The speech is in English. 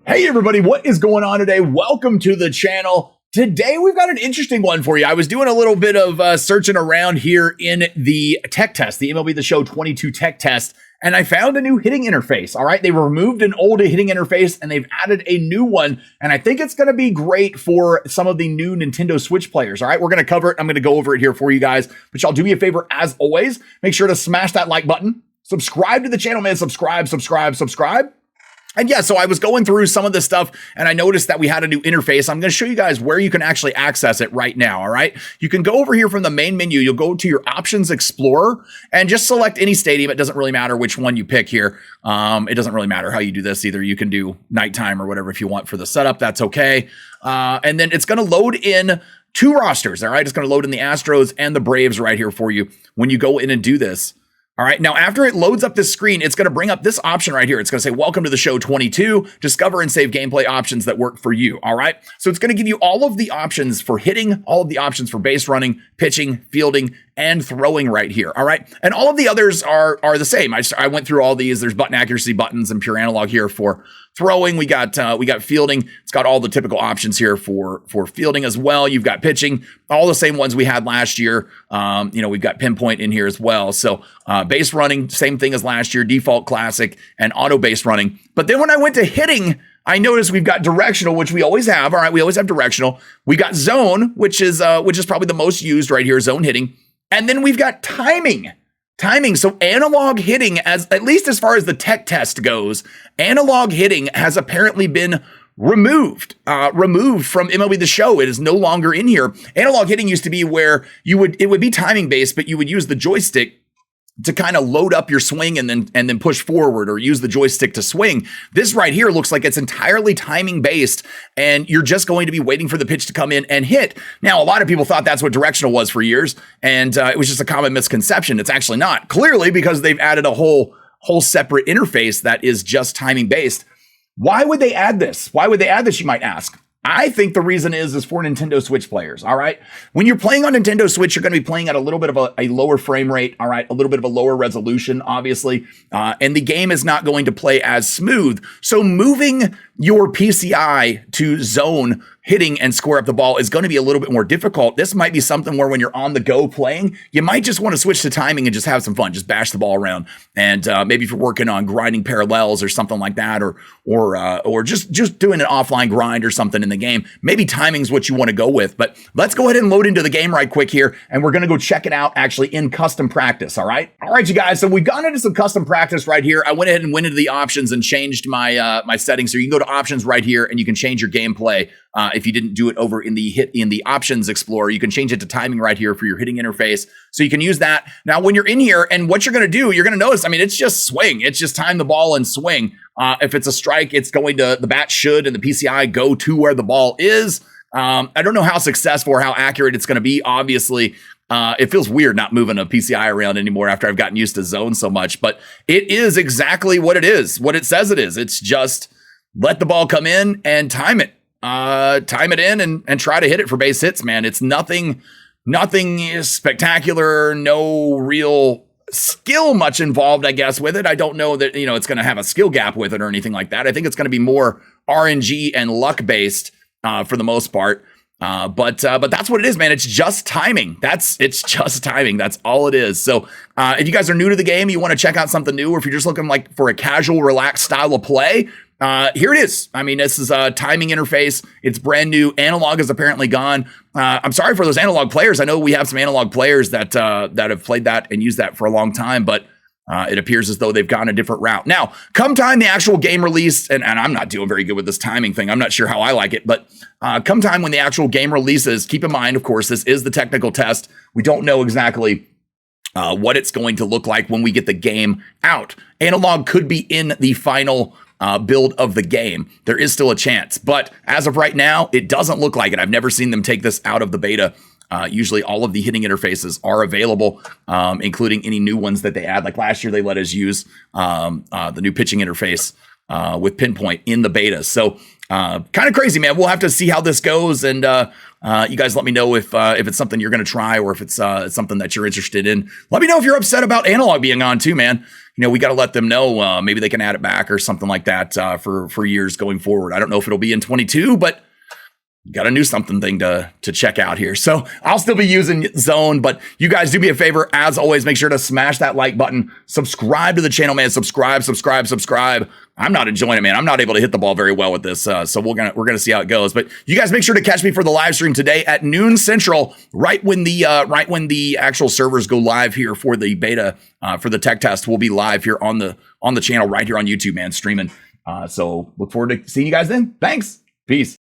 Hey everybody, what is going on today? Welcome to the channel. Today we've got an interesting one for you. I was doing a little bit of searching around here in the tech test, the MLB The Show 22 tech test, and I found a new hitting interface. All right, they removed an old hitting interface and they've added a new one, and I think it's going to be great for some of the new Nintendo Switch players. All right, we're going to cover it. I'm going to go over it here for you guys, but y'all do me a favor as always. Make sure to smash that like button. Subscribe to the channel, man. Subscribe. And yeah, so I was going through some of this stuff and I noticed that we had a new interface. I'm going to show you guys where you can actually access it right now. All right. You can go over here from the main menu. You'll go to your Options Explorer and just select any stadium. It doesn't really matter which one you pick here. It doesn't really matter how you do this either. You can do nighttime or whatever if you want for the setup. That's okay. And then it's going to load in two rosters. All right. It's going to load in the Astros and the Braves right here for you when you go in and do this. All right, now after it loads up this screen, it's going to bring up this option right here. It's going to say, welcome to the show 22, discover and save gameplay options that work for you. All right, so it's going to give you all of the options for hitting, all of the options for base running, pitching, fielding, and throwing right here. All right, and all of the others are the same. I went through all these. There's button accuracy buttons and pure analog here for throwing. We got fielding. It's got all the typical options here for fielding as well. You've got pitching, all the same ones we had last year. We've got pinpoint in here as well. So base running, same thing as last year, default, classic, and auto base running. But then when I went to hitting, I noticed we've got directional, which we always have. All right, we always have directional. We got zone, which is probably the most used right here, zone hitting. And then we've got timing. So analog hitting, at least as far as the tech test goes, analog hitting has apparently been removed from MLB The Show. It is no longer in here. Analog hitting used to be where it would be timing based, but you would use the joystick to kind of load up your swing and then push forward or use the joystick to swing. This right here looks like it's entirely timing based and you're just going to be waiting for the pitch to come in and hit. Now, a lot of people thought that's what directional was for years, and it was just a common misconception. It's actually not, clearly, because they've added a whole separate interface that is just timing based. Why would they add this? You might ask. I think the reason is for Nintendo Switch players, all right? When you're playing on Nintendo Switch, you're going to be playing at a little bit of a lower frame rate, all right? A little bit of a lower resolution, obviously, and the game is not going to play as smooth. So moving your PCI to zone hitting and square up the ball is going to be a little bit more difficult. This might be something where when you're on the go playing, you might just want to switch to timing and just have some fun, just bash the ball around. And maybe if you're working on grinding parallels or something like that, or just doing an offline grind or something in the game, maybe timing's what you want to go with. But let's go ahead and load into the game right quick here, and we're going to go check it out actually in custom practice. All right, you guys. So we've gone into some custom practice right here. I went ahead and went into the options and changed my my settings. So you can go to options right here, and you can change your gameplay. If you didn't do it over in the Options Explorer, you can change it to timing right here for your hitting interface. So you can use that. Now, when you're in here, and what you're going to do, you're going to notice, it's just swing. It's just time the ball and swing. If it's a strike, it's going to, the bat should, and the PCI go to where the ball is. I don't know how successful or how accurate it's going to be. Obviously, it feels weird not moving a PCI around anymore after I've gotten used to zone so much, but it is exactly what it is, what it says it is. It's just let the ball come in and time it. Time it in and try to hit it for base hits, man. It's nothing spectacular, no real skill much involved, I guess, with it. I don't know that, it's going to have a skill gap with it or anything like that. I think it's going to be more RNG and luck based, for the most part. But that's what it is, man. It's just timing. It's just timing. That's all it is. So, if you guys are new to the game, you want to check out something new, or if you're just looking like for a casual, relaxed style of play, here it is. This is a timing interface. It's brand new. Analog is apparently gone. I'm sorry for those analog players. I know we have some analog players that have played that and used that for a long time, but it appears as though they've gone a different route. Now, come time the actual game release, and I'm not doing very good with this timing thing. I'm not sure how I like it, but come time when the actual game releases, keep in mind, of course, this is the technical test. We don't know exactly what it's going to look like when we get the game out. Analog could be in the final build of the game. There is still a chance, but as of right now, it doesn't look like it. I've never seen them take this out of the beta. Usually all of the hitting interfaces are available, including any new ones that they add. Like last year, they let us use the new pitching interface with pinpoint in the beta. So kind of crazy, man. We'll have to see how this goes. And you guys let me know if it's something you're going to try, or if it's something that you're interested in. Let me know if you're upset about analog being on too, man. we got to let them know. Maybe they can add it back or something like that for years going forward. I don't know if it'll be in 22, but got a new something thing to check out here. So I'll still be using Zone, but you guys do me a favor. As always, make sure to smash that like button. Subscribe to the channel, man. Subscribe. I'm not enjoying it, man. I'm not able to hit the ball very well with this. So we're gonna see how it goes. But you guys make sure to catch me for the live stream today at noon Central, right when the actual servers go live here for the beta for the tech test. We'll be live here on the channel right here on YouTube, man, streaming. So look forward to seeing you guys then. Thanks. Peace.